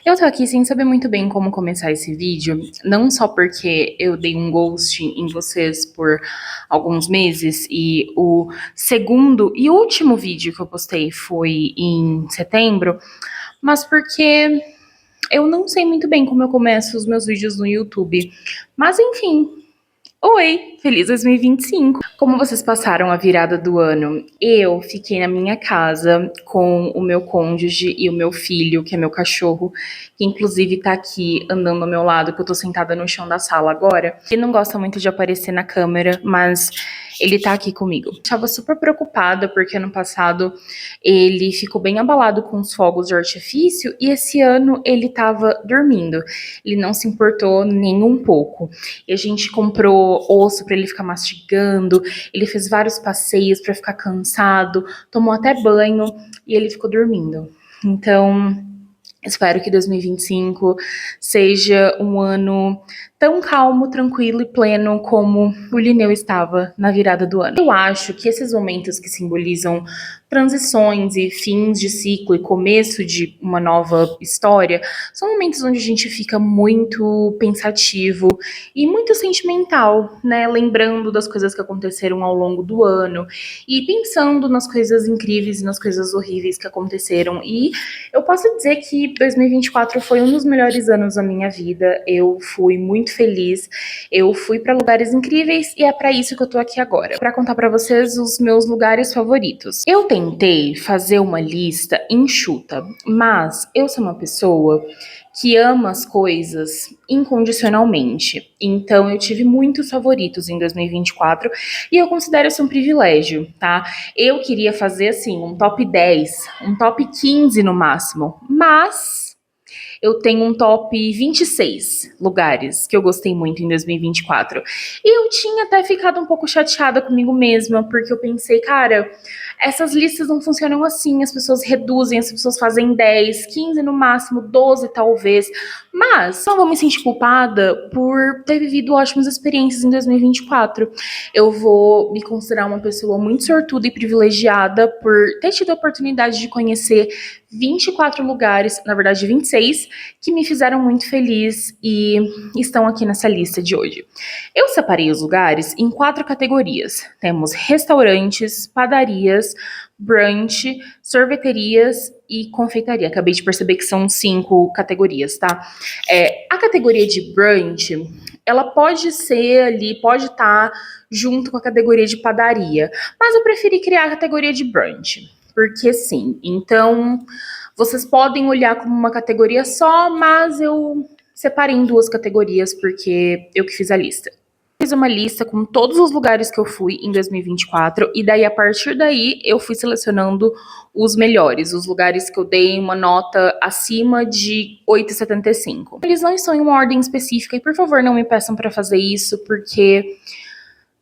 Eu tô aqui sem saber muito bem como começar esse vídeo, não só porque eu dei um ghost em vocês por alguns meses e o segundo e último vídeo que eu postei foi em setembro, mas porque eu não sei muito bem como eu começo os meus vídeos no YouTube. Mas enfim, oi, feliz 2025! Como vocês passaram a virada do ano? Eu fiquei na minha casa com o meu cônjuge e o meu filho, que é meu cachorro, que inclusive tá aqui andando ao meu lado, que eu tô sentada no chão da sala agora. Ele não gosta muito de aparecer na câmera, mas ele tá aqui comigo. Eu tava super preocupada porque ano passado ele ficou bem abalado com os fogos de artifício e esse ano ele tava dormindo. Ele não se importou nem um pouco. E a gente comprou osso para ele ficar mastigando, ele fez vários passeios para ficar cansado, tomou até banho e ele ficou dormindo. Então, espero que 2025 seja um ano tão calmo, tranquilo e pleno como o Linneu estava na virada do ano. Eu acho que esses momentos que simbolizam transições e fins de ciclo e começo de uma nova história são momentos onde a gente fica muito pensativo e muito sentimental, né? Lembrando das coisas que aconteceram ao longo do ano e pensando nas coisas incríveis e nas coisas horríveis que aconteceram. E eu posso dizer que 2024 foi um dos melhores anos da minha vida. Eu fui muito feliz, eu fui para lugares incríveis e é para isso que eu tô aqui agora, para contar para vocês os meus lugares favoritos. Eu tentei fazer uma lista enxuta, mas eu sou uma pessoa que ama as coisas incondicionalmente. Então eu tive muitos favoritos em 2024 e eu considero isso um privilégio, tá? Eu queria fazer assim um top 10, um top 15 no máximo, mas eu tenho um top 26 lugares que eu gostei muito em 2024. E eu tinha até ficado um pouco chateada comigo mesma, porque eu pensei, cara, essas listas não funcionam assim, as pessoas reduzem, as pessoas fazem 10, 15 no máximo, 12 talvez. Mas não vou me sentir culpada por ter vivido ótimas experiências em 2024. Eu vou me considerar uma pessoa muito sortuda e privilegiada por ter tido a oportunidade de conhecer 24 lugares, na verdade 26, que me fizeram muito feliz e estão aqui nessa lista de hoje. Eu separei os lugares em 4 categorias. Temos restaurantes, padarias, brunch, sorveterias e confeitaria. Acabei de perceber que são 5 categorias, tá? A categoria de brunch, ela pode ser ali, pode estar junto com a categoria de padaria, mas eu preferi criar a categoria de brunch, porque sim. Então, vocês podem olhar como uma categoria só, mas eu separei em 2 categorias porque eu que fiz a lista. Fiz uma lista com todos os lugares que eu fui em 2024 e daí a partir daí eu fui selecionando os melhores, os lugares que eu dei uma nota acima de 8,75. Eles não estão em uma ordem específica e por favor não me peçam para fazer isso porque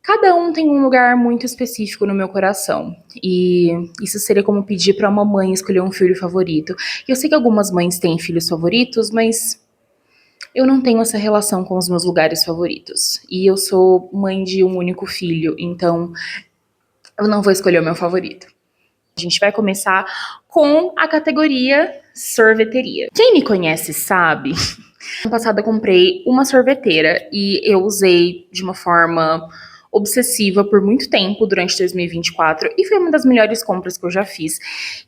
cada um tem um lugar muito específico no meu coração. E isso seria como pedir para uma mãe escolher um filho favorito. Eu sei que algumas mães têm filhos favoritos, mas eu não tenho essa relação com os meus lugares favoritos. E eu sou mãe de um único filho, então eu não vou escolher o meu favorito. A gente vai começar com a categoria sorveteria. Quem me conhece sabe, ano passado eu comprei uma sorveteira e eu usei de uma forma obsessiva por muito tempo durante 2024 e foi uma das melhores compras que eu já fiz.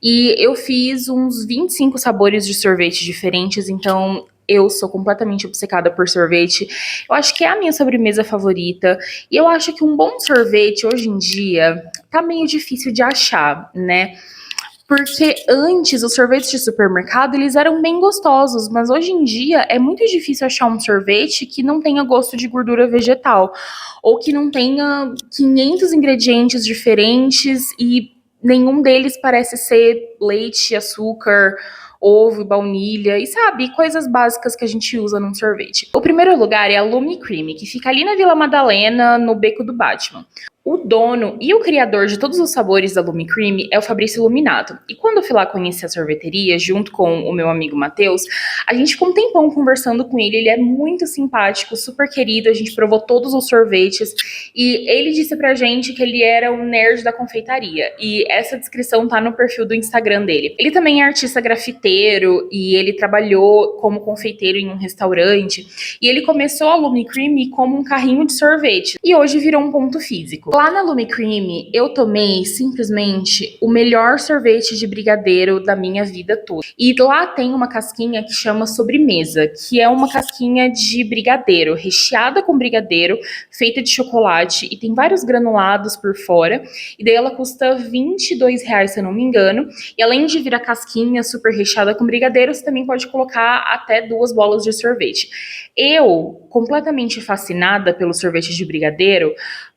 E eu fiz uns 25 sabores de sorvete diferentes, então eu sou completamente obcecada por sorvete. Eu acho que é a minha sobremesa favorita e eu acho que um bom sorvete hoje em dia tá meio difícil de achar, né? Porque antes os sorvetes de supermercado eles eram bem gostosos, mas hoje em dia é muito difícil achar um sorvete que não tenha gosto de gordura vegetal ou que não tenha 500 ingredientes diferentes e nenhum deles parece ser leite, açúcar, ovo, baunilha e sabe, coisas básicas que a gente usa num sorvete. O primeiro lugar é a Lumi Cream, que fica ali na Vila Madalena, no Beco do Batman. O dono e o criador de todos os sabores da Lume Cream é o Fabrício Luminato. E quando eu fui lá conhecer a sorveteria, junto com o meu amigo Matheus, a gente ficou um tempão conversando com ele. Ele é muito simpático, super querido. A gente provou todos os sorvetes. E ele disse pra gente que ele era um nerd da confeitaria. E essa descrição tá no perfil do Instagram dele. Ele também é artista grafiteiro e ele trabalhou como confeiteiro em um restaurante. E ele começou a Lume Cream como um carrinho de sorvete. E hoje virou um ponto físico. Lá na Lume Cream, eu tomei simplesmente o melhor sorvete de brigadeiro da minha vida toda. E lá tem uma casquinha que chama sobremesa, que é uma casquinha de brigadeiro, recheada com brigadeiro, feita de chocolate e tem vários granulados por fora. E daí ela custa R$ 22, se eu não me engano. E além de vir a casquinha super recheada com brigadeiro, você também pode colocar até 2 bolas de sorvete. Eu, completamente fascinada pelo sorvete de brigadeiro,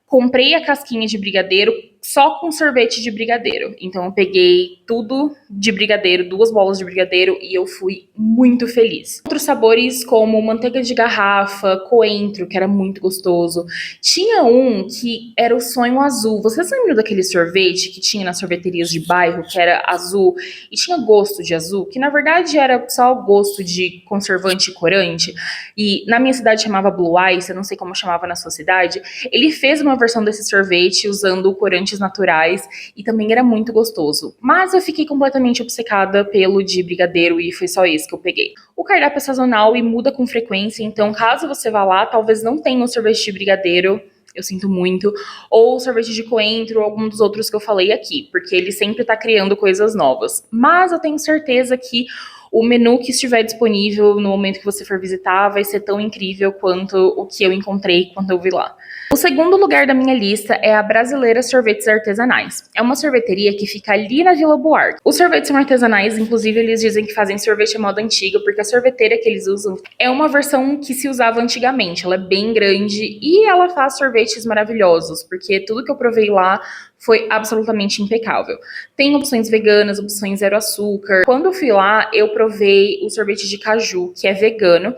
comprei a casquinha de brigadeiro só com sorvete de brigadeiro. Então eu peguei tudo de brigadeiro, 2 bolas de brigadeiro, e eu fui muito feliz. Outros sabores como manteiga de garrafa, coentro, que era muito gostoso. Tinha um que era o sonho azul. Vocês lembram daquele sorvete que tinha nas sorveterias de bairro, que era azul e tinha gosto de azul, que na verdade era só gosto de conservante e corante? E na minha cidade chamava Blue Ice, eu não sei como chamava na sua cidade. Ele fez uma versão desse sorvete usando corantes naturais e também era muito gostoso. Mas eu fiquei completamente obcecada pelo de brigadeiro e foi só esse que eu peguei. O cardápio é sazonal e muda com frequência, então caso você vá lá, talvez não tenha um sorvete de brigadeiro, eu sinto muito, ou sorvete de coentro, ou algum dos outros que eu falei aqui, porque ele sempre tá criando coisas novas. Mas eu tenho certeza que o menu que estiver disponível no momento que você for visitar vai ser tão incrível quanto o que eu encontrei quando eu vi lá. O segundo lugar da minha lista é a Brasileira Sorvetes Artesanais. É uma sorveteria que fica ali na Vila Buarque. Os sorvetes são artesanais, inclusive eles dizem que fazem sorvete à moda antiga, porque a sorveteira que eles usam é uma versão que se usava antigamente. Ela é bem grande e ela faz sorvetes maravilhosos, porque tudo que eu provei lá foi absolutamente impecável. Tem opções veganas, opções zero açúcar. Quando eu fui lá, eu provei o sorvete de caju, que é vegano,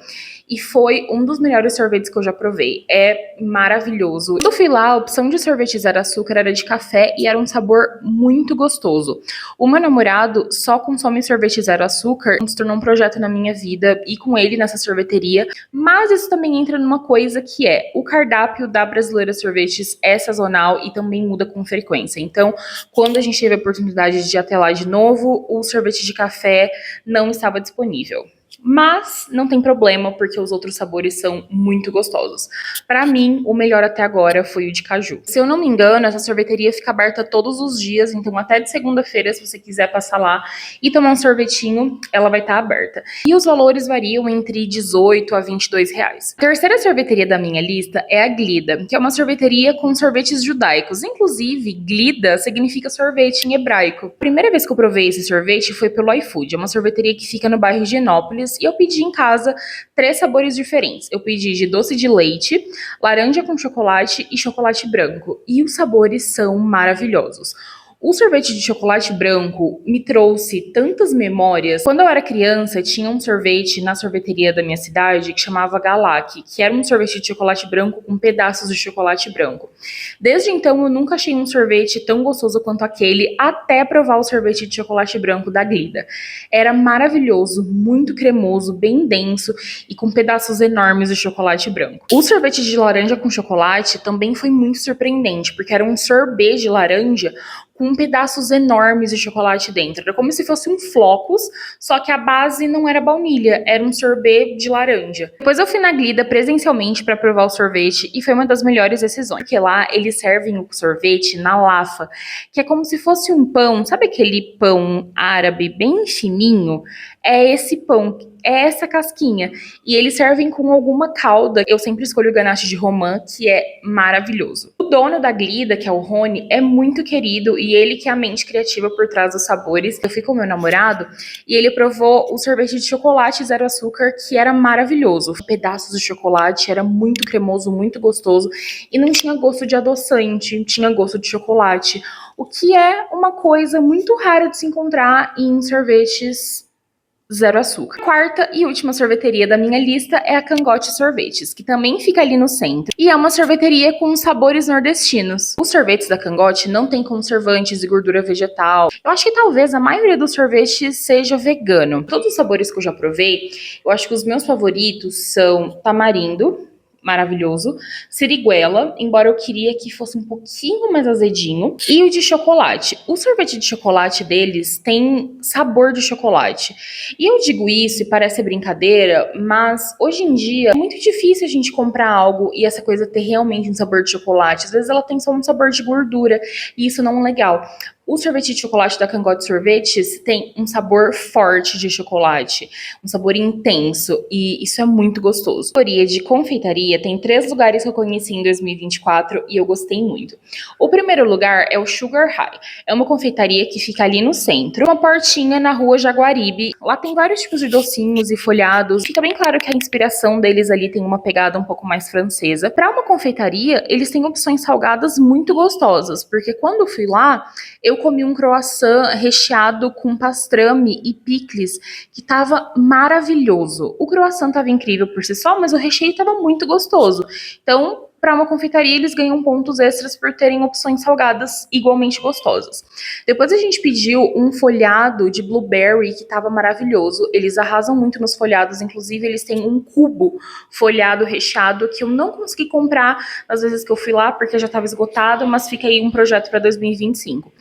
e foi um dos melhores sorvetes que eu já provei. É maravilhoso. Quando eu fui lá, a opção de sorvete zero açúcar era de café e era um sabor muito gostoso. O meu namorado só consome sorvete zero açúcar, se tornou um projeto na minha vida e com ele nessa sorveteria, mas isso também entra numa coisa que é o cardápio da Brasileira Sorvetes é sazonal e também muda com frequência. Então, quando a gente teve a oportunidade de ir até lá de novo, o sorvete de café não estava disponível. Mas não tem problema, porque os outros sabores são muito gostosos. Para mim, o melhor até agora foi o de caju. Se eu não me engano, essa sorveteria fica aberta todos os dias, então até de segunda-feira, se você quiser passar lá e tomar um sorvetinho, ela vai estar aberta. E os valores variam entre 18 a R$ 22. A terceira sorveteria da minha lista é a Glida, que é uma sorveteria com sorvetes judaicos. Inclusive, Glida significa sorvete em hebraico. A primeira vez que eu provei esse sorvete foi pelo iFood, é uma sorveteria que fica no bairro de Higienópolis, e eu pedi em casa 3 sabores diferentes. Eu pedi de doce de leite, laranja com chocolate e chocolate branco. E os sabores são maravilhosos. O sorvete de chocolate branco me trouxe tantas memórias. Quando eu era criança, tinha um sorvete na sorveteria da minha cidade que chamava Galac, que era um sorvete de chocolate branco com pedaços de chocolate branco. Desde então, eu nunca achei um sorvete tão gostoso quanto aquele, até provar o sorvete de chocolate branco da Glida. Era maravilhoso, muito cremoso, bem denso e com pedaços enormes de chocolate branco. O sorvete de laranja com chocolate também foi muito surpreendente, porque era um sorbet de laranja com pedaços enormes de chocolate dentro. Era como se fosse um flocos, só que a base não era baunilha, era um sorbet de laranja. Depois eu fui na Glida presencialmente para provar o sorvete e foi uma das melhores decisões, porque lá eles servem o sorvete na lafa, que é como se fosse um pão, sabe aquele pão árabe bem fininho? É esse pão, é essa casquinha. E eles servem com alguma calda. Eu sempre escolho o ganache de romã, que é maravilhoso. O dono da Glida, que é o Rony, é muito querido e ele que é a mente criativa por trás dos sabores. Eu fui com o meu namorado e ele provou o sorvete de chocolate zero açúcar, que era maravilhoso. Pedaços de chocolate, era muito cremoso, muito gostoso e não tinha gosto de adoçante, tinha gosto de chocolate, o que é uma coisa muito rara de se encontrar em sorvetes zero açúcar. Quarta e última sorveteria da minha lista é a Cangote Sorvetes, que também fica ali no centro, e é uma sorveteria com sabores nordestinos. Os sorvetes da Cangote não tem conservantes e gordura vegetal. Eu acho que talvez a maioria dos sorvetes seja vegano. Todos os sabores que eu já provei, eu acho que os meus favoritos são tamarindo, maravilhoso, siriguela, embora eu queria que fosse um pouquinho mais azedinho, e o de chocolate. O sorvete de chocolate deles tem sabor de chocolate. E eu digo isso e parece brincadeira, mas hoje em dia é muito difícil a gente comprar algo e essa coisa ter realmente um sabor de chocolate. Às vezes ela tem só um sabor de gordura, e isso não é legal. O sorvete de chocolate da Cangote Sorvetes tem um sabor forte de chocolate, um sabor intenso, e isso é muito gostoso. A categoria de confeitaria tem 3 lugares que eu conheci em 2024 e eu gostei muito. O primeiro lugar é o Sugar High. É uma confeitaria que fica ali no centro, uma portinha na rua Jaguaribe. Lá tem vários tipos de docinhos e folhados. Fica bem claro que a inspiração deles ali tem uma pegada um pouco mais francesa. Para uma confeitaria, eles têm opções salgadas muito gostosas, porque quando eu fui lá, eu comi um croissant recheado com pastrame e picles, que tava maravilhoso. O croissant tava incrível por si só, mas o recheio tava muito gostoso. Então, para uma confeitaria, eles ganham pontos extras por terem opções salgadas igualmente gostosas. Depois a gente pediu um folhado de blueberry que tava maravilhoso. Eles arrasam muito nos folhados, inclusive eles têm um cubo folhado recheado que eu não consegui comprar às vezes que eu fui lá porque já estava esgotado, mas fica aí um projeto para 2025.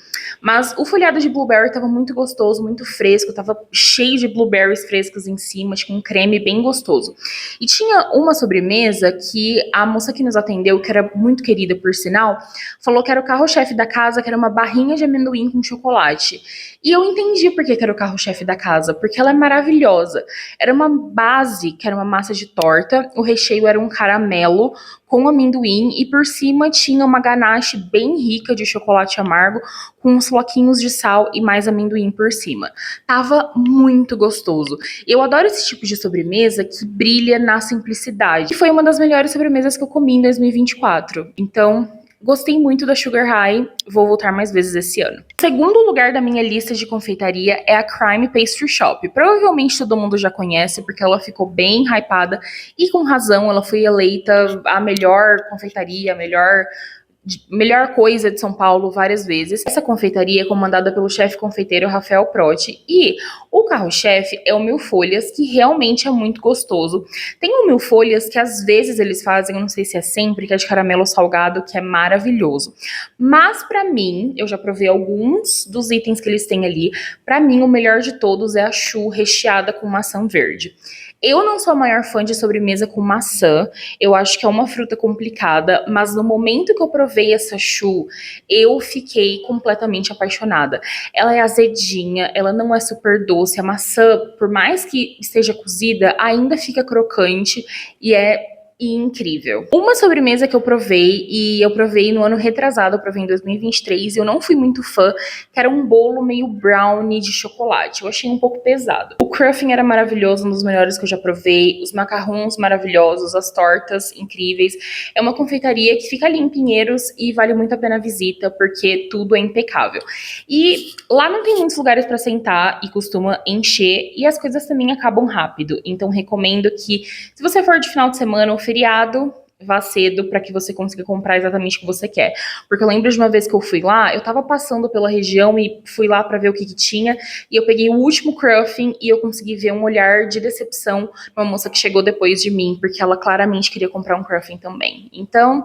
Mas o folhado de blueberry tava muito gostoso, muito fresco, tava cheio de blueberries frescas em cima, tinha um creme bem gostoso. E tinha uma sobremesa que a moça que nos atendeu, que era muito querida por sinal, falou que era o carro-chefe da casa, que era uma barrinha de amendoim com chocolate. E eu entendi por que era o carro-chefe da casa, porque ela é maravilhosa. Era uma base, que era uma massa de torta, o recheio era um caramelo com amendoim e por cima tinha uma ganache bem rica de chocolate amargo com uns floquinhos de sal e mais amendoim por cima. Tava muito gostoso. Eu adoro esse tipo de sobremesa que brilha na simplicidade. E foi uma das melhores sobremesas que eu comi em 2024. Então, gostei muito da Sugar High, vou voltar mais vezes esse ano. O segundo lugar da minha lista de confeitaria é a Crime Pastry Shop. Provavelmente todo mundo já conhece, porque ela ficou bem hypada e com razão, ela foi eleita a melhor confeitaria, a melhor coisa de São Paulo várias vezes. Essa confeitaria é comandada pelo chefe confeiteiro Rafael Protti e o carro-chefe é o Mil Folhas, que realmente é muito gostoso. Tem um Mil Folhas que às vezes eles fazem, eu não sei se é sempre, que é de caramelo salgado, que é maravilhoso. Mas pra mim, eu já provei alguns dos itens que eles têm ali, pra mim o melhor de todos é a choux recheada com maçã verde. Eu não sou a maior fã de sobremesa com maçã, eu acho que é uma fruta complicada, mas no momento que eu provei essa choux, eu fiquei completamente apaixonada. Ela é azedinha, ela não é super doce, a maçã, por mais que esteja cozida, ainda fica crocante e é incrível. Uma sobremesa que eu provei, e eu provei no ano retrasado, eu provei em 2023, e eu não fui muito fã, que era um bolo meio brownie de chocolate. Eu achei um pouco pesado. O cruffin era maravilhoso, um dos melhores que eu já provei, os macarrons maravilhosos, as tortas incríveis. É uma confeitaria que fica ali em Pinheiros e vale muito a pena a visita, porque tudo é impecável. E lá não tem muitos lugares para sentar e costuma encher, e as coisas também acabam rápido. Então recomendo que, se você for de final de semana ou feriado, vá cedo para que você consiga comprar exatamente o que você quer. Porque eu lembro de uma vez que eu fui lá, eu tava passando pela região e fui lá para ver o que tinha, e eu peguei o último cruffin e eu consegui ver um olhar de decepção numa moça que chegou depois de mim, porque ela claramente queria comprar um cruffin também. Então,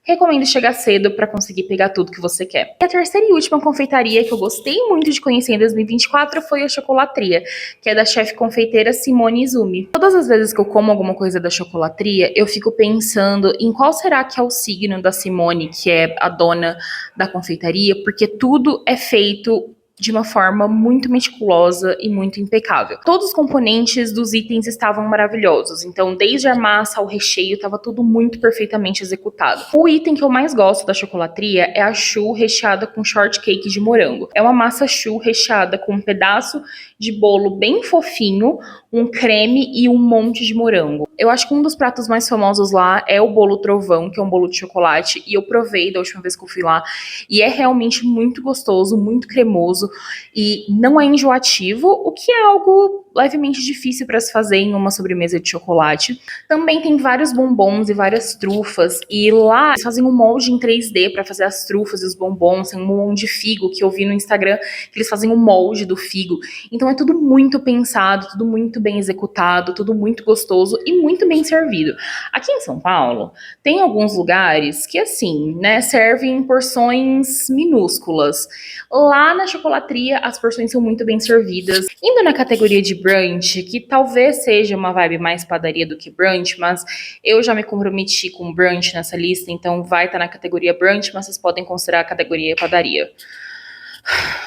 recomendo chegar cedo para conseguir pegar tudo que você quer. E a terceira e última confeitaria que eu gostei muito de conhecer em 2024 foi a Chocolatria, que é da chefe confeiteira Simone Izumi. Todas as vezes que eu como alguma coisa da Chocolatria, eu fico pensando em qual será que é o signo da Simone, que é a dona da confeitaria, porque tudo é feito de uma forma muito meticulosa e muito impecável. Todos os componentes dos itens estavam maravilhosos, então desde a massa ao recheio estava tudo muito perfeitamente executado. O item que eu mais gosto da Chocolatria é a choux recheada com shortcake de morango. É uma massa choux recheada com um pedaço de bolo bem fofinho, um creme e um monte de morango. Eu acho que um dos pratos mais famosos lá é o bolo trovão, que é um bolo de chocolate, e eu provei da última vez que eu fui lá, e é realmente muito gostoso, muito cremoso, e não é enjoativo, o que é algo levemente difícil para se fazer em uma sobremesa de chocolate. Também tem vários bombons e várias trufas, e lá eles fazem um molde em 3D para fazer as trufas e os bombons. Tem um molde de figo que eu vi no Instagram, que eles fazem um molde do figo. Então é tudo muito pensado, tudo muito bem executado, tudo muito gostoso e muito bem servido. Aqui em São Paulo, tem alguns lugares que, assim, né, servem em porções minúsculas. Lá na chocolateria, as porções são muito bem servidas. Indo na categoria de brunch, que talvez seja uma vibe mais padaria do que brunch, mas eu já me comprometi com brunch nessa lista, então vai estar na categoria brunch, mas vocês podem considerar a categoria padaria.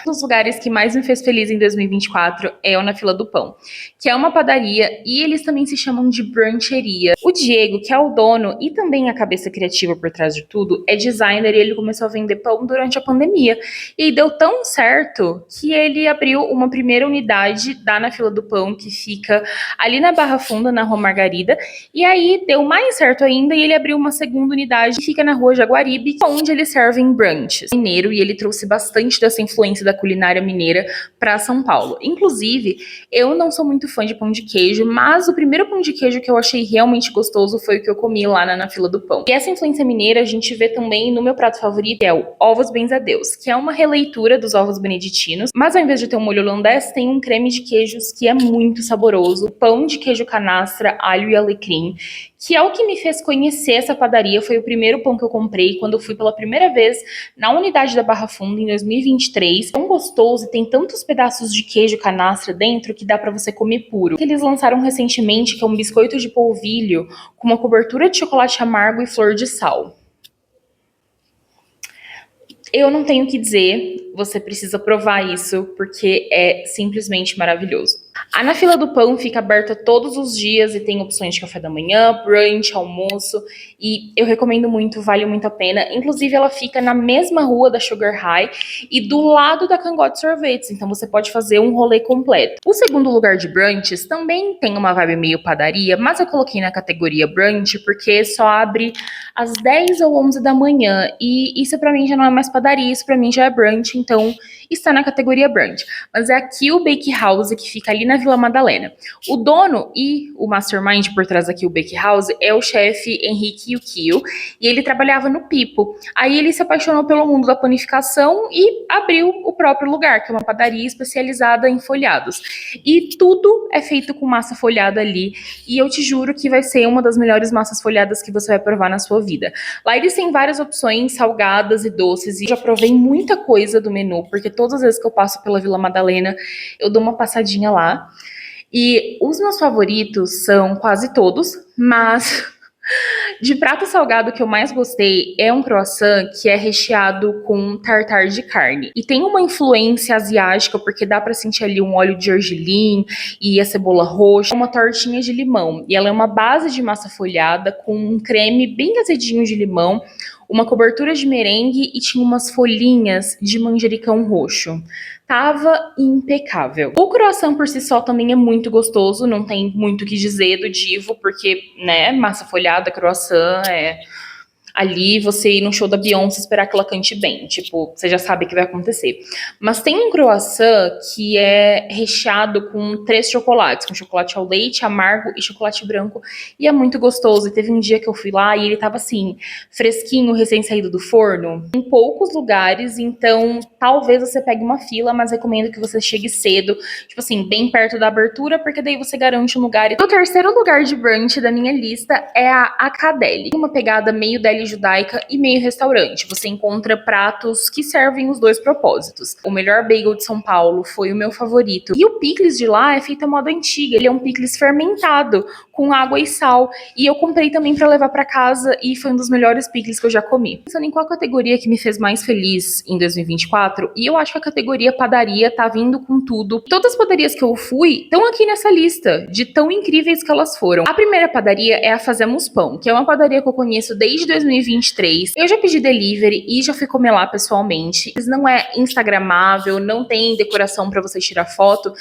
Um dos lugares que mais me fez feliz em 2024 é o Na Fila do Pão, que é uma padaria e eles também se chamam de bruncheria. O Diego, que é o dono e também a cabeça criativa por trás de tudo, é designer e ele começou a vender pão durante a pandemia. E deu tão certo que ele abriu uma primeira unidade da Na Fila do Pão, que fica ali na Barra Funda, na Rua Margarida, e aí deu mais certo ainda e ele abriu uma segunda unidade que fica na Rua Jaguaribe, onde eles servem brunches. Mineiro, e ele trouxe bastante dessa influência da culinária mineira para São Paulo. Inclusive, eu não sou muito fã de pão de queijo, mas o primeiro pão de queijo que eu achei realmente gostoso foi o que eu comi lá na Fila do Pão. E essa influência mineira a gente vê também no meu prato favorito, que é o Ovos Benzadeus, que é uma releitura dos ovos beneditinos, mas ao invés de ter um molho holandês, tem um creme de queijos que é muito saboroso, pão de queijo canastra, alho e alecrim, que é o que me fez conhecer essa padaria. Foi o primeiro pão que eu comprei quando eu fui pela primeira vez na unidade da Barra Funda em 2023. Tão gostoso e tem tantos pedaços de queijo canastra dentro que dá pra você comer puro. Eles lançaram recentemente, que é um biscoito de polvilho com uma cobertura de chocolate amargo e flor de sal. Eu não tenho o que dizer, você precisa provar isso, porque é simplesmente maravilhoso. A Na Fila do Pão fica aberta todos os dias e tem opções de café da manhã, brunch, almoço, e eu recomendo muito, vale muito a pena. Inclusive, ela fica na mesma rua da Sugar High e do lado da Cangote Sorvetes, então você pode fazer um rolê completo. O segundo lugar de brunches também tem uma vibe meio padaria, mas eu coloquei na categoria brunch porque só abre às 10 ou 11 da manhã, e isso pra mim já não é mais padaria, isso pra mim já é brunch, então está na categoria brunch. Mas é aqui o Bake House, que fica ali na Vila Madalena. O dono e o mastermind por trás aqui, o Bake House, é o chefe Henrique Yukio, e ele trabalhava no Pipo. Aí ele se apaixonou pelo mundo da panificação e abriu o próprio lugar, que é uma padaria especializada em folhados. E tudo é feito com massa folhada ali, e eu te juro que vai ser uma das melhores massas folhadas que você vai provar na sua vida. Lá eles têm várias opções salgadas e doces, e já provei muita coisa do menu, porque todas as vezes que eu passo pela Vila Madalena, eu dou uma passadinha lá. E os meus favoritos são quase todos, mas de prato salgado que eu mais gostei é um croissant que é recheado com tartar de carne. E tem uma influência asiática, porque dá pra sentir ali um óleo de gergelim e a cebola roxa. É uma tortinha de limão, e ela é uma base de massa folhada com um creme bem azedinho de limão, uma cobertura de merengue e tinha umas folhinhas de manjericão roxo. Tava impecável. O croissant por si só também é muito gostoso, não tem muito o que dizer do Divo, porque, né, massa folhada, croissant, ali você ir no show da Beyoncé e esperar que ela cante bem. Tipo, você já sabe o que vai acontecer. Mas tem um croissant que é recheado com 3 chocolates, com chocolate ao leite, amargo e chocolate branco, e é muito gostoso. E teve um dia que eu fui lá e ele tava assim, fresquinho, recém-saído do forno. Em poucos lugares, então talvez você pegue uma fila, mas recomendo que você chegue cedo, tipo assim, bem perto da abertura, porque daí você garante um lugar. O terceiro lugar de brunch da minha lista é a Akadeli. Tem uma pegada meio deli judaica e meio restaurante. Você encontra pratos que servem os dois propósitos. O melhor bagel de São Paulo foi o meu favorito. E o picles de lá é feito à moda antiga. Ele é um picles fermentado com água e sal. E eu comprei também para levar para casa e foi um dos melhores picles que eu já comi. Pensando em qual categoria que me fez mais feliz em 2024, e eu acho que a categoria padaria tá vindo com tudo. Todas as padarias que eu fui estão aqui nessa lista, de tão incríveis que elas foram. A primeira padaria é a Fazemos Pão, que é uma padaria que eu conheço desde 2019, 2023. Eu já pedi delivery e já fui comer lá pessoalmente. Não é instagramável, não tem decoração pra você tirar foto.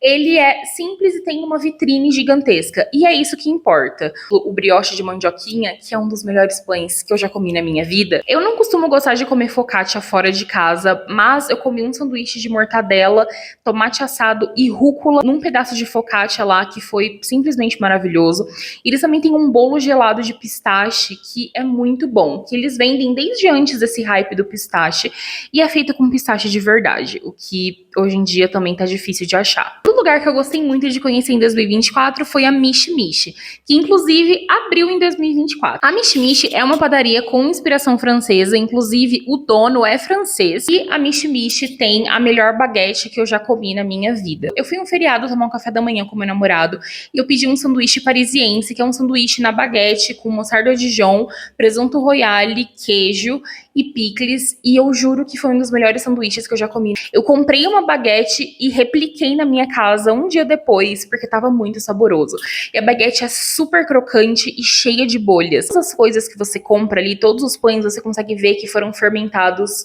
Ele é simples e tem uma vitrine gigantesca. E é isso que importa. O brioche de mandioquinha, que é um dos melhores pães que eu já comi na minha vida. Eu não costumo gostar de comer focaccia fora de casa, mas eu comi um sanduíche de mortadela, tomate assado e rúcula num pedaço de focaccia lá, que foi simplesmente maravilhoso. E eles também têm um bolo gelado de pistache, que é muito bom, que eles vendem desde antes desse hype do pistache, e é feito com pistache de verdade, o que hoje em dia também tá difícil de achar. O lugar que eu gostei muito de conhecer em 2024 foi a Mishi Mishi, que inclusive abriu em 2024. A Mishi Mishi é uma padaria com inspiração francesa, inclusive o dono é francês, e a Mishi Mishi tem a melhor baguete que eu já comi na minha vida. Eu fui um feriado tomar um café da manhã com meu namorado e eu pedi um sanduíche parisiense, que é um sanduíche na baguete com mostarda Dijon, presunto royale, queijo e picles, e eu juro que foi um dos melhores sanduíches que eu já comi. Eu comprei uma baguete e repliquei na minha casa um dia depois, porque tava muito saboroso. E a baguete é super crocante e cheia de bolhas. Todas as coisas que você compra ali, todos os pães, você consegue ver que foram fermentados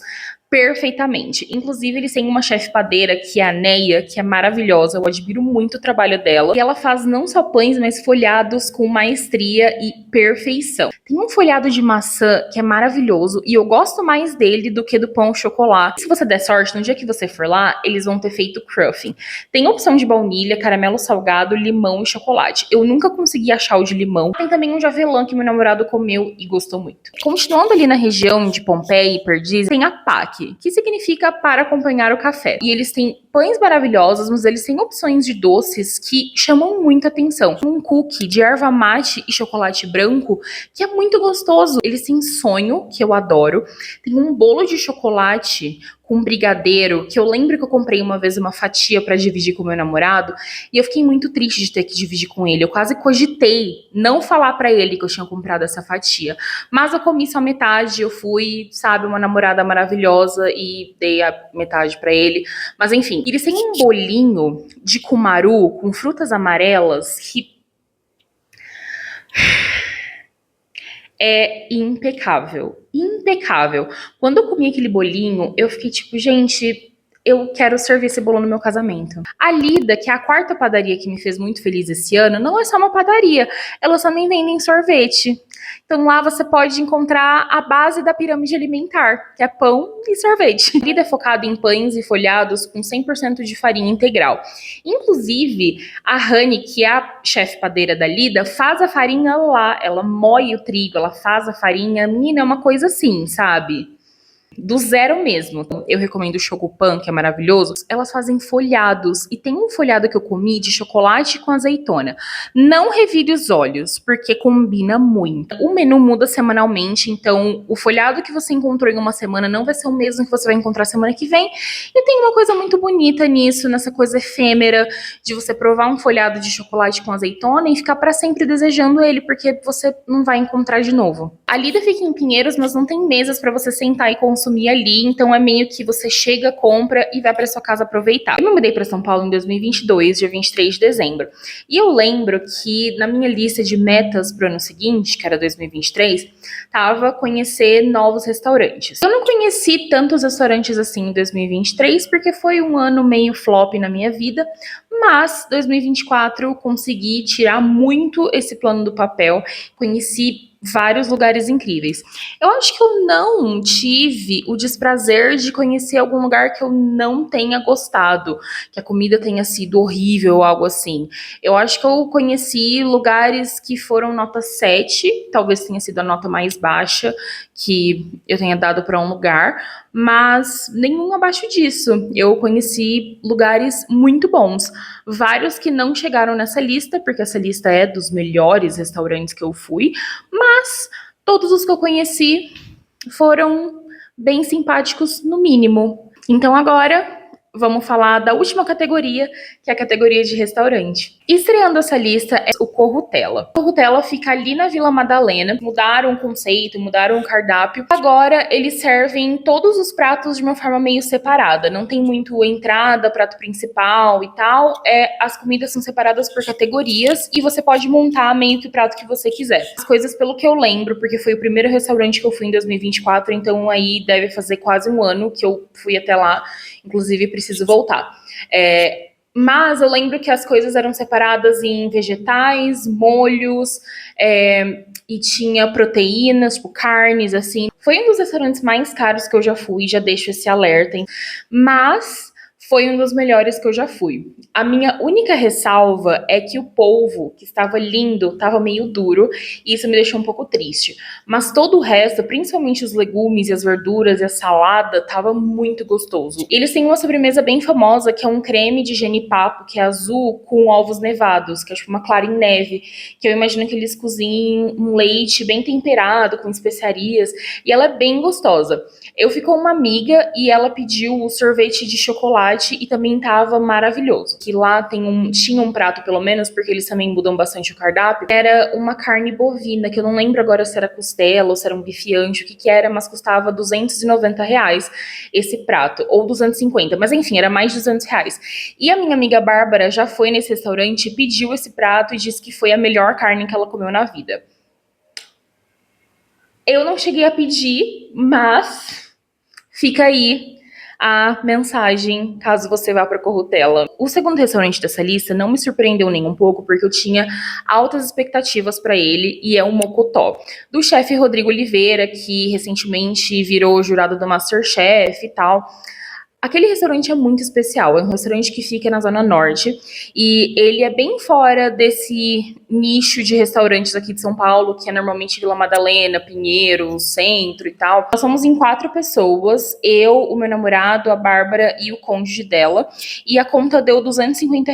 perfeitamente. Inclusive, eles têm uma chefe padeira, que é a Neia, que é maravilhosa. Eu admiro muito o trabalho dela. E ela faz não só pães, mas folhados com maestria e perfeição. Tem um folhado de maçã que é maravilhoso e eu gosto mais dele do que do pão chocolate. Se você der sorte, no dia que você for lá, eles vão ter feito cruffin. Tem a opção de baunilha, caramelo salgado, limão e chocolate. Eu nunca consegui achar o de limão. Tem também um de avelã que meu namorado comeu e gostou muito. Continuando ali na região de Pompeia e Perdizes, tem a PAC, que significa para acompanhar o café. E eles têm pães maravilhosos, mas eles têm opções de doces que chamam muita atenção. Um cookie de erva mate e chocolate branco, que é muito gostoso. Eles têm sonho, que eu adoro. Tem um bolo de chocolate com brigadeiro, que eu lembro que eu comprei uma vez uma fatia pra dividir com meu namorado, e eu fiquei muito triste de ter que dividir com ele. Eu quase cogitei não falar pra ele que eu tinha comprado essa fatia. Mas eu comi só metade, eu fui, sabe, uma namorada maravilhosa e dei a metade pra ele. Mas enfim, eles têm um bolinho de cumaru com frutas amarelas que é impecável. Impecável. Quando eu comi aquele bolinho, eu fiquei tipo, gente, eu quero servir esse bolo no meu casamento. A Lida, que é a quarta padaria que me fez muito feliz esse ano, não é só uma padaria, elas também vendem sorvete. Então lá você pode encontrar a base da pirâmide alimentar, que é pão e sorvete. A Lida é focada em pães e folhados com 100% de farinha integral. Inclusive, a Rani, que é a chefe padeira da Lida, faz a farinha lá. Ela moe o trigo, ela faz a farinha. Menina, é uma coisa assim, sabe? Do zero mesmo. Eu recomendo o Chocopan, que é maravilhoso. Elas fazem folhados. E tem um folhado que eu comi de chocolate com azeitona. Não revire os olhos, porque combina muito. O menu muda semanalmente, então o folhado que você encontrou em uma semana não vai ser o mesmo que você vai encontrar semana que vem. E tem uma coisa muito bonita nisso, nessa coisa efêmera de você provar um folhado de chocolate com azeitona e ficar para sempre desejando ele, porque você não vai encontrar de novo. A Lida fica em Pinheiros, mas não tem mesas para você sentar e consumir ali, então é meio que você chega, compra e vai para sua casa aproveitar. Eu me mudei para São Paulo em 2022, dia 23 de dezembro. E eu lembro que na minha lista de metas pro ano seguinte, que era 2023, tava conhecer novos restaurantes. Eu não conheci tantos restaurantes assim em 2023, porque foi um ano meio flop na minha vida, mas 2024 eu consegui tirar muito esse plano do papel, conheci vários lugares incríveis. Eu acho que eu não tive o desprazer de conhecer algum lugar que eu não tenha gostado, que a comida tenha sido horrível ou algo assim. Eu acho que eu conheci lugares que foram nota 7, talvez tenha sido a nota mais baixa que eu tenha dado para um lugar, mas nenhum abaixo disso. Eu conheci lugares muito bons, vários que não chegaram nessa lista, porque essa lista é dos melhores restaurantes que eu fui, mas todos os que eu conheci foram bem simpáticos, no mínimo. Então agora vamos falar da última categoria, que é a categoria de restaurante. Estreando essa lista é o Corrutela. O Corrutela fica ali na Vila Madalena. Mudaram o conceito, mudaram o cardápio. Agora eles servem todos os pratos de uma forma meio separada. Não tem muito entrada, prato principal e tal. As comidas são separadas por categorias e você pode montar meio que o prato que você quiser. As coisas, pelo que eu lembro, porque foi o primeiro restaurante que eu fui em 2024, então aí deve fazer quase um ano que eu fui até lá. Inclusive, preciso voltar. Mas eu lembro que as coisas eram separadas em vegetais, molhos, e tinha proteínas, tipo carnes, assim. Foi um dos restaurantes mais caros que eu já fui, já deixo esse alerta, hein? Mas foi um dos melhores que eu já fui. A minha única ressalva é que o polvo, que estava lindo, estava meio duro, e isso me deixou um pouco triste. Mas todo o resto, principalmente os legumes e as verduras e a salada, estava muito gostoso. Eles têm uma sobremesa bem famosa, que é um creme de genipapo, que é azul, com ovos nevados, que é tipo uma clara em neve, que eu imagino que eles cozinhem um leite bem temperado, com especiarias, e ela é bem gostosa. Eu fui com uma amiga e ela pediu o sorvete de chocolate e também tava maravilhoso. Que lá tinha um prato, pelo menos, porque eles também mudam bastante o cardápio. Era uma carne bovina, que eu não lembro agora se era costela ou se era um bife ancho, o que era, mas custava R$ 290 esse prato, ou 250, mas enfim, era mais de R$ 200. E a minha amiga Bárbara já foi nesse restaurante, pediu esse prato e disse que foi a melhor carne que ela comeu na vida. Eu não cheguei a pedir, mas fica aí a mensagem, caso você vá para Corrutela. O segundo restaurante dessa lista não me surpreendeu nem um pouco, porque eu tinha altas expectativas para ele, e é o Mocotó, do chefe Rodrigo Oliveira, que recentemente virou jurado do MasterChef e tal. Aquele restaurante é muito especial, é um restaurante que fica na Zona Norte e ele é bem fora desse nicho de restaurantes aqui de São Paulo, que é normalmente Vila Madalena, Pinheiros, Centro e tal. Nós somos em 4 pessoas, eu, o meu namorado, a Bárbara e o cônjuge dela, e a conta deu R$ 250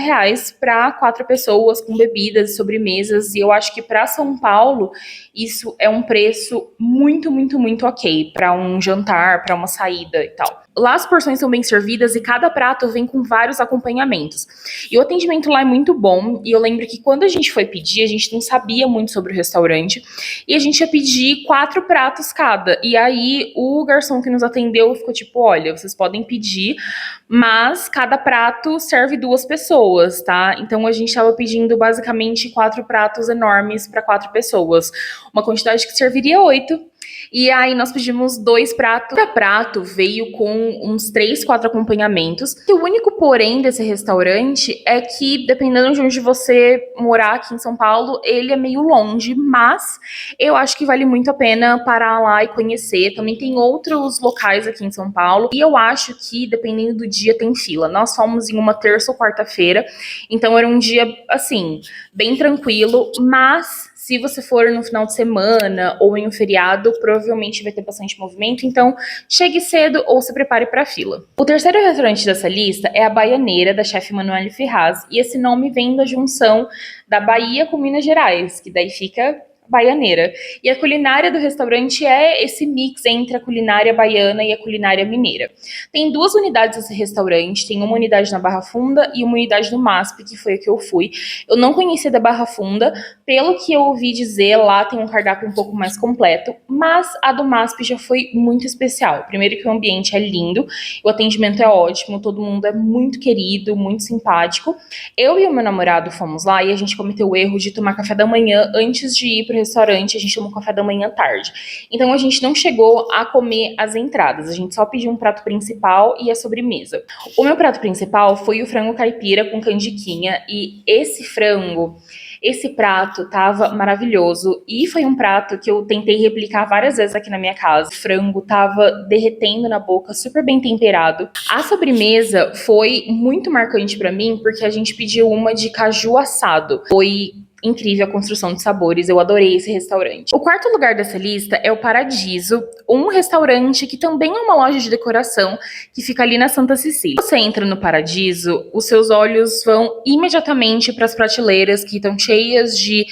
para 4 pessoas, com bebidas e sobremesas, e eu acho que para São Paulo isso é um preço muito, muito, muito ok para um jantar, para uma saída e tal. Lá as porções são bem servidas e cada prato vem com vários acompanhamentos. E o atendimento lá é muito bom. E eu lembro que quando a gente foi pedir, a gente não sabia muito sobre o restaurante. E a gente ia pedir 4 pratos cada. E aí o garçom que nos atendeu ficou tipo, olha, vocês podem pedir, mas cada prato serve 2 pessoas, tá? Então a gente estava pedindo basicamente 4 pratos enormes para 4 pessoas. Uma quantidade que serviria 8. E aí nós pedimos 2 pratos. Cada prato veio com uns 3, 4 acompanhamentos. E o único porém desse restaurante é que, dependendo de onde você morar aqui em São Paulo, ele é meio longe, mas eu acho que vale muito a pena parar lá e conhecer. Também tem outros locais aqui em São Paulo. E eu acho que, dependendo do dia, tem fila. Nós fomos em uma terça ou quarta-feira, então era um dia, assim, bem tranquilo, mas se você for no final de semana ou em um feriado, provavelmente vai ter bastante movimento, então chegue cedo ou se prepare para a fila. O terceiro restaurante dessa lista é a Baianeira, da chefe Manoel Ferraz, e esse nome vem da junção da Bahia com Minas Gerais, que daí fica Baianeira. E a culinária do restaurante é esse mix entre a culinária baiana e a culinária mineira. Tem 2 unidades nesse restaurante, tem uma unidade na Barra Funda e uma unidade no MASP, que foi a que eu fui. Eu não conhecia da Barra Funda, pelo que eu ouvi dizer, lá tem um cardápio um pouco mais completo, mas a do MASP já foi muito especial. Primeiro que o ambiente é lindo, o atendimento é ótimo, todo mundo é muito querido, muito simpático. Eu e o meu namorado fomos lá e a gente cometeu o erro de tomar café da manhã antes de ir pro restaurante, a gente tomou café da manhã tarde. Então a gente não chegou a comer as entradas, a gente só pediu um prato principal e a sobremesa. O meu prato principal foi o frango caipira com canjiquinha e esse prato tava maravilhoso e foi um prato que eu tentei replicar várias vezes aqui na minha casa. O frango tava derretendo na boca, super bem temperado. A sobremesa foi muito marcante pra mim porque a gente pediu uma de caju assado. Foi incrível a construção de sabores, eu adorei esse restaurante. O quarto lugar dessa lista é o Paradiso, um restaurante que também é uma loja de decoração que fica ali na Santa Cecília. Você entra no Paradiso, os seus olhos vão imediatamente para as prateleiras que estão cheias de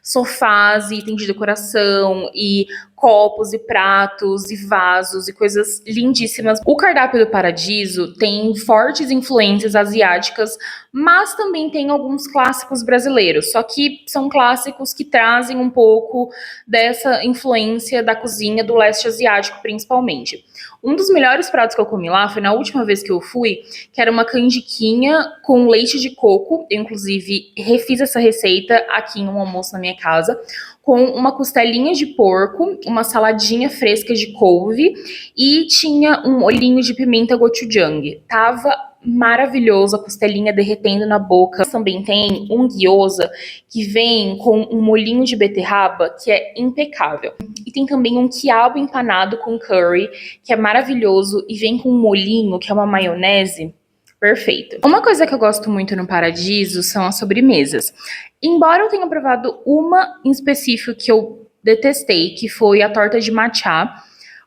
sofás e itens de decoração e copos e pratos e vasos e coisas lindíssimas. O cardápio do Paradiso tem fortes influências asiáticas, mas também tem alguns clássicos brasileiros, só que são clássicos que trazem um pouco dessa influência da cozinha do leste asiático, principalmente. Um dos melhores pratos que eu comi lá foi na última vez que eu fui, que era uma canjiquinha com leite de coco. Eu, inclusive, refiz essa receita aqui em um almoço na minha casa, com uma costelinha de porco, uma saladinha fresca de couve e tinha um olhinho de pimenta gochujang. Tava maravilhoso, a costelinha derretendo na boca. Também tem um gyoza que vem com um molhinho de beterraba que é impecável. E tem também um quiabo empanado com curry, que é maravilhoso e vem com um molhinho, que é uma maionese. Perfeito. Uma coisa que eu gosto muito no Paradiso são as sobremesas. Embora eu tenha provado uma em específico que eu detestei, que foi a torta de matcha,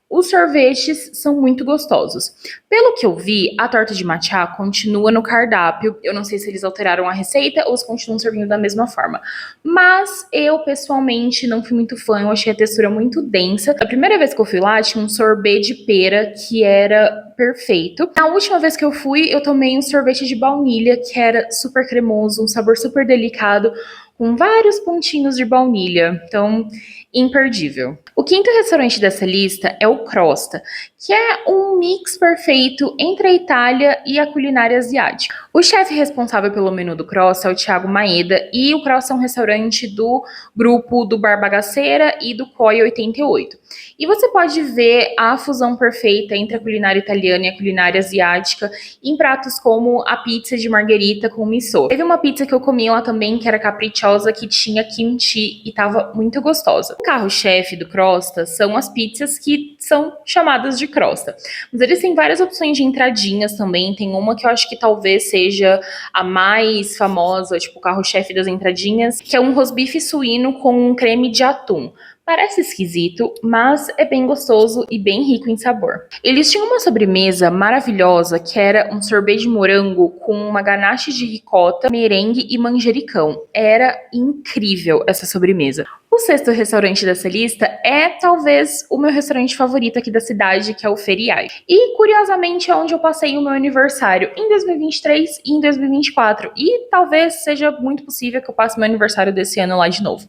os sorvetes são muito gostosos. Pelo que eu vi, a torta de matcha continua no cardápio. Eu não sei se eles alteraram a receita ou se continuam servindo da mesma forma. Mas eu, pessoalmente, não fui muito fã. Eu achei a textura muito densa. A primeira vez que eu fui lá, tinha um sorbet de pera que era perfeito. Na última vez que eu fui, eu tomei um sorvete de baunilha que era super cremoso, um sabor super delicado, com vários pontinhos de baunilha. Então, imperdível. O quinto restaurante dessa lista é o Crosta, que é um mix perfeito entre a Itália e a culinária asiática. O chefe responsável pelo menu do Crosta é o Thiago Maeda, e o Crosta é um restaurante do grupo do Bar Bagaceira e do COI 88. E você pode ver a fusão perfeita entre a culinária italiana e a culinária asiática em pratos como a pizza de marguerita com miso. Teve uma pizza que eu comi lá também que era caprichosa, que tinha kimchi e tava muito gostosa. O carro-chefe do Crosta são as pizzas que são chamadas de crosta. Mas eles têm várias opções de entradinhas também. Tem uma que eu acho que talvez seja a mais famosa, tipo o carro-chefe das entradinhas, que é um rosbife suíno com um creme de atum. Parece esquisito, mas é bem gostoso e bem rico em sabor. Eles tinham uma sobremesa maravilhosa que era um sorvete de morango com uma ganache de ricota, merengue e manjericão. Era incrível essa sobremesa. O sexto restaurante dessa lista é talvez o meu restaurante favorito aqui da cidade, que é o Feriai. E curiosamente é onde eu passei o meu aniversário em 2023 e em 2024. E talvez seja muito possível que eu passe meu aniversário desse ano lá de novo.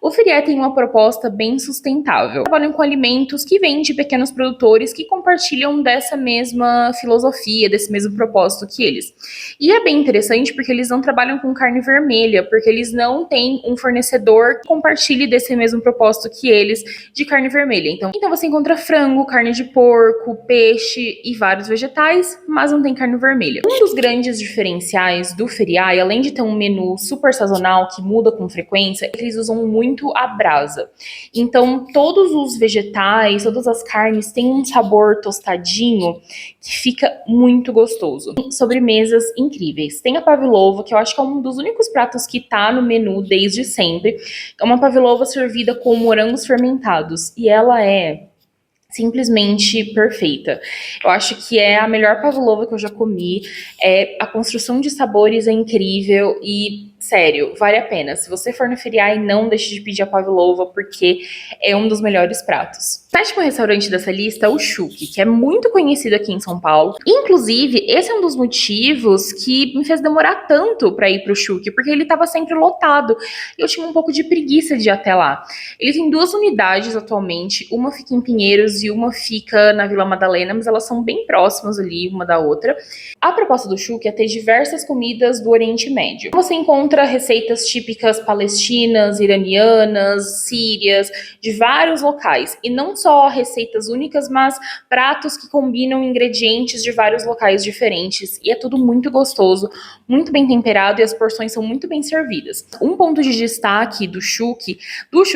O Feriai tem uma proposta bem sustentável. Trabalham com alimentos que vêm de pequenos produtores que compartilham dessa mesma filosofia, desse mesmo propósito que eles. E é bem interessante porque eles não trabalham com carne vermelha, porque eles não têm um fornecedor que compartilhe desse mesmo propósito que eles de carne vermelha. Então você encontra frango, carne de porco, peixe e vários vegetais, mas não tem carne vermelha. Um dos grandes diferenciais do Feriai, além de ter um menu super sazonal que muda com frequência, é que eles usam muito a brasa. Então todos os vegetais, todas as carnes têm um sabor tostadinho que fica muito gostoso. Sobremesas incríveis. Tem a pavlova, que eu acho que é um dos únicos pratos que tá no menu desde sempre. É uma pavlova servida com morangos fermentados e ela é simplesmente perfeita. Eu acho que é a melhor pavlova que eu já comi. A construção de sabores é incrível e, sério, vale a pena. Se você for no Feriai, não deixe de pedir a pavlova, porque é um dos melhores pratos. O sétimo restaurante dessa lista é o Chuque, que é muito conhecido aqui em São Paulo. Inclusive, esse é um dos motivos que me fez demorar tanto para ir pro Chuque, porque ele estava sempre lotado. Eu tinha um pouco de preguiça de ir até lá. Ele tem 2 unidades atualmente, uma fica em Pinheiros e uma fica na Vila Madalena, mas elas são bem próximas ali uma da outra. A proposta do Chuque é ter diversas comidas do Oriente Médio. Você encontra receitas típicas palestinas, iranianas, sírias, de vários locais. E não só receitas únicas, mas pratos que combinam ingredientes de vários locais diferentes. E é tudo muito gostoso, muito bem temperado e as porções são muito bem servidas. Um ponto de destaque do Chuque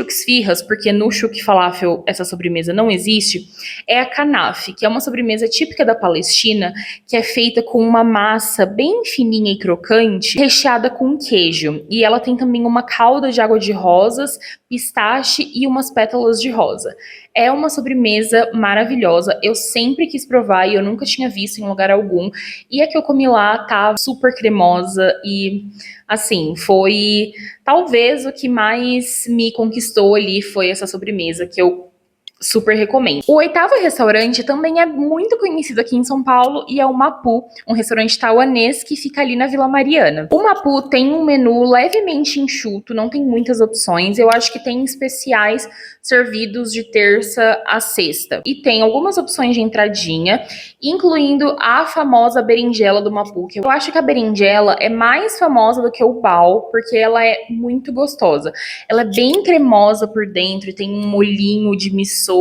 Esfirras, porque no Chuque Falafel essa sobremesa não existe, é a Kanaf, que é uma sobremesa típica da Palestina, que é feita com uma massa bem fininha e crocante, recheada com queijo. queijo. E ela tem também uma calda de água de rosas, pistache e umas pétalas de rosa. É uma sobremesa maravilhosa. Eu sempre quis provar e eu nunca tinha visto em lugar algum. E a que eu comi lá tava super cremosa e, assim, foi talvez o que mais me conquistou ali foi essa sobremesa que eu super recomendo. O oitavo restaurante também é muito conhecido aqui em São Paulo e é o Mapu, um restaurante taiwanês que fica ali na Vila Mariana. O Mapu tem um menu levemente enxuto, não tem muitas opções. Eu acho que tem especiais servidos de terça a sexta. E tem algumas opções de entradinha, incluindo a famosa berinjela do Mapu, que eu acho que a berinjela é mais famosa do que o pau, porque ela é muito gostosa. Ela é bem cremosa por dentro e tem um molhinho de miso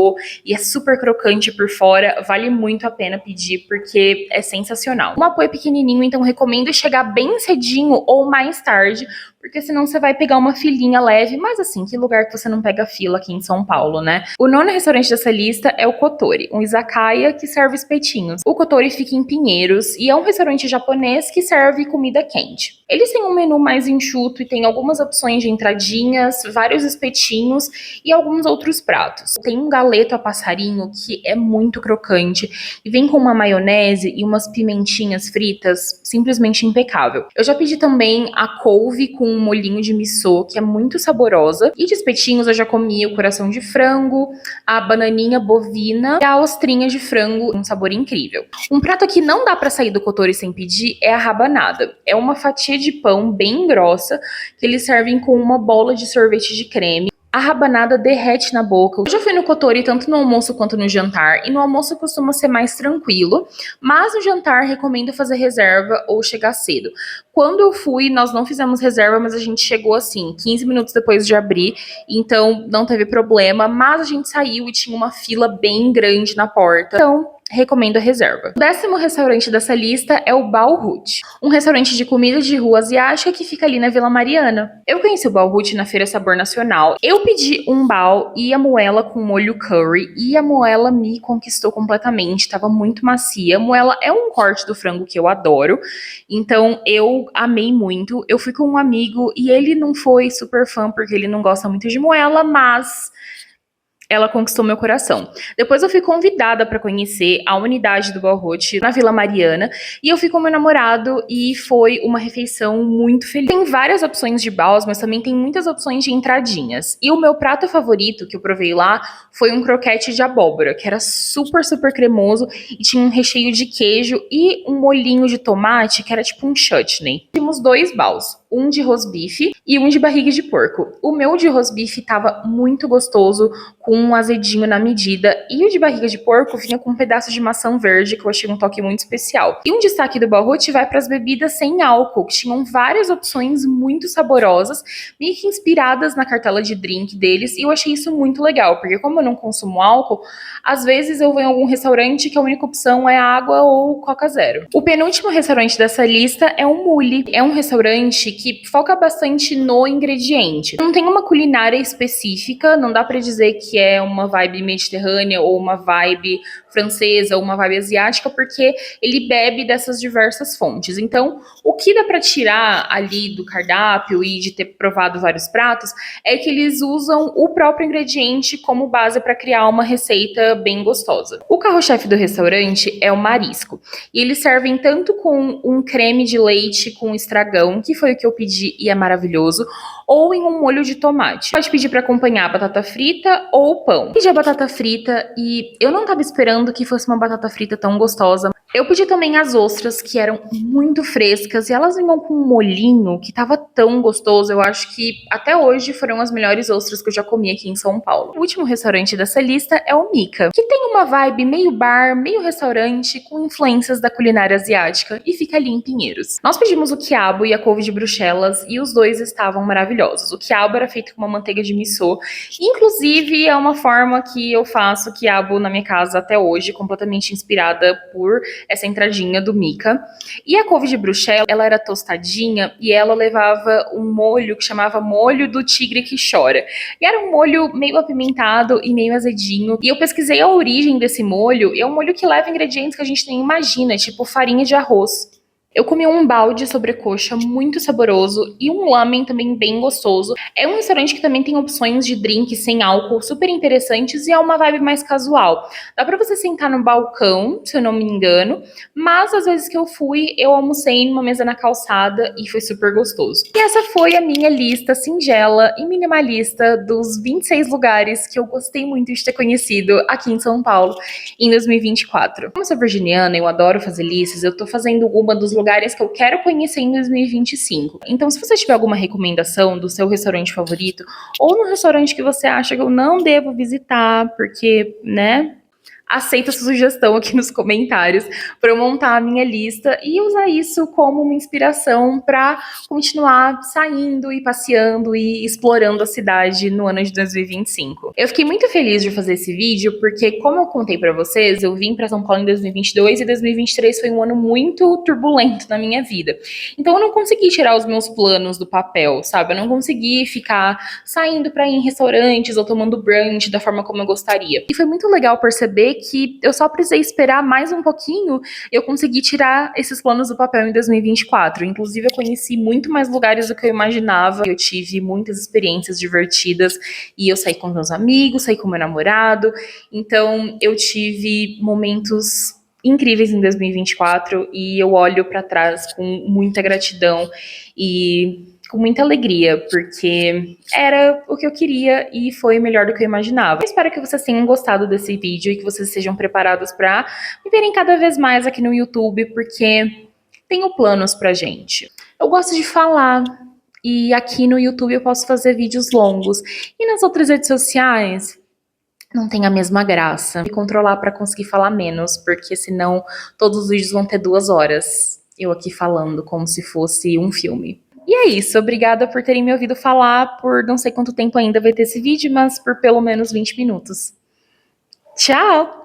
e é super crocante por fora. Vale muito a pena pedir porque é sensacional. O Mapu é pequenininho, então recomendo chegar bem cedinho ou mais tarde, porque senão você vai pegar uma filinha leve, mas assim, que lugar que você não pega fila aqui em São Paulo, né? O nono restaurante dessa lista é o Kotori, um izakaya que serve espetinhos. O Kotori fica em Pinheiros e é um restaurante japonês que serve comida quente. Eles têm um menu mais enxuto e tem algumas opções de entradinhas, vários espetinhos e alguns outros pratos. Tem um galeto a passarinho que é muito crocante e vem com uma maionese e umas pimentinhas fritas, simplesmente impecável. Eu já pedi também a couve com um molhinho de miso, que é muito saborosa. E de espetinhos eu já comi o coração de frango, a bananinha bovina e a ostrinha de frango, um sabor incrível. Um prato que não dá pra sair do Kotori sem pedir é a rabanada. É uma fatia de pão bem grossa que eles servem com uma bola de sorvete de creme. A rabanada derrete na boca. Eu já fui no Kotori tanto no almoço quanto no jantar, e no almoço costuma ser mais tranquilo, mas no jantar recomendo fazer reserva ou chegar cedo. Quando eu fui, nós não fizemos reserva, mas a gente chegou assim, 15 minutos depois de abrir, então não teve problema, mas a gente saiu e tinha uma fila bem grande na porta. Então, recomendo a reserva. O décimo restaurante dessa lista é o Baohut, um restaurante de comida de rua asiática que fica ali na Vila Mariana. Eu conheci o Baohut na Feira Sabor Nacional. Eu pedi um bao e a moela com molho curry e a moela me conquistou completamente, estava muito macia. A moela é um corte do frango que eu adoro, então eu amei muito. Eu fui com um amigo e ele não foi super fã porque ele não gosta muito de moela, mas ela conquistou meu coração. Depois eu fui convidada para conhecer a unidade do Baohut na Vila Mariana e eu fui com meu namorado e foi uma refeição muito feliz. Tem várias opções de baos, mas também tem muitas opções de entradinhas. E o meu prato favorito que eu provei lá foi um croquete de abóbora, que era super, super cremoso e tinha um recheio de queijo e um molhinho de tomate que era tipo um chutney. Tínhamos dois baos, um de rosbife e um de barriga de porco. O meu de rosbife tava muito gostoso, com um azedinho na medida, e o de barriga de porco vinha com um pedaço de maçã verde, que eu achei um toque muito especial. E um destaque do Baohut vai para as bebidas sem álcool, que tinham várias opções muito saborosas, meio que inspiradas na cartela de drink deles, e eu achei isso muito legal, porque como eu não consumo álcool, às vezes eu vou em algum restaurante que a única opção é água ou Coca Zero. O penúltimo restaurante dessa lista é o Muli. É um restaurante que foca bastante no ingrediente. Não tem uma culinária específica, não dá pra dizer que é uma vibe mediterrânea ou uma vibe francesa ou uma vibe asiática, porque ele bebe dessas diversas fontes. Então, o que dá pra tirar ali do cardápio e de ter provado vários pratos é que eles usam o próprio ingrediente como base para criar uma receita bem gostosa. O carro-chefe do restaurante é o marisco, e eles servem tanto com um creme de leite com estragão, que foi o que eu pedi e é maravilhoso, ou em um molho de tomate. Pode pedir para acompanhar batata frita ou pão. Pedi a batata frita e eu não tava esperando que fosse uma batata frita tão gostosa. Eu pedi também as ostras, que eram muito frescas, e elas vinham com um molhinho que tava tão gostoso. Eu acho que até hoje foram as melhores ostras que eu já comi aqui em São Paulo. O último restaurante dessa lista é o Mika, que tem uma vibe meio bar, meio restaurante, com influências da culinária asiática, e fica ali em Pinheiros. Nós pedimos o quiabo e a couve de bruxelas, e os dois estavam maravilhosos. O quiabo era feito com uma manteiga de miso, inclusive é uma forma que eu faço quiabo na minha casa até hoje, completamente inspirada por essa entradinha do Mika. E a couve de bruxelas, ela era tostadinha e ela levava um molho que chamava molho do tigre que chora. E era um molho meio apimentado e meio azedinho. E eu pesquisei a origem desse molho, e é um molho que leva ingredientes que a gente nem imagina, tipo farinha de arroz. Eu comi um balde sobrecoxa muito saboroso e um lamen também bem gostoso. É um restaurante que também tem opções de drinks sem álcool super interessantes e é uma vibe mais casual. Dá pra você sentar no balcão, se eu não me engano, mas às vezes que eu fui, eu almocei numa mesa na calçada e foi super gostoso. E essa foi a minha lista singela e minimalista dos 26 lugares que eu gostei muito de ter conhecido aqui em São Paulo em 2024. Como eu sou virginiana, eu adoro fazer listas, eu tô fazendo uma dos lugares que eu quero conhecer em 2025. Então, se você tiver alguma recomendação do seu restaurante favorito, ou no restaurante que você acha que eu não devo visitar, porque, né, aceito essa sugestão aqui nos comentários para eu montar a minha lista e usar isso como uma inspiração para continuar saindo e passeando e explorando a cidade no ano de 2025. Eu fiquei muito feliz de fazer esse vídeo porque, como eu contei para vocês, eu vim para São Paulo em 2022 e 2023 foi um ano muito turbulento na minha vida. Então eu não consegui tirar os meus planos do papel, sabe? Eu não consegui ficar saindo para ir em restaurantes ou tomando brunch da forma como eu gostaria. E foi muito legal perceber que eu só precisei esperar mais um pouquinho e eu consegui tirar esses planos do papel em 2024. Inclusive, eu conheci muito mais lugares do que eu imaginava. Eu tive muitas experiências divertidas e eu saí com meus amigos, saí com meu namorado. Então, eu tive momentos incríveis em 2024 e eu olho para trás com muita gratidão e com muita alegria, porque era o que eu queria e foi melhor do que eu imaginava. Eu espero que vocês tenham gostado desse vídeo e que vocês sejam preparados para me verem cada vez mais aqui no YouTube, porque tenho planos pra gente. Eu gosto de falar e aqui no YouTube eu posso fazer vídeos longos. E nas outras redes sociais não tem a mesma graça. Me controlar para conseguir falar menos, porque senão todos os vídeos vão ter 2 horas. Eu aqui falando como se fosse um filme. E é isso, obrigada por terem me ouvido falar por não sei quanto tempo ainda vai ter esse vídeo, mas por pelo menos 20 minutos. Tchau!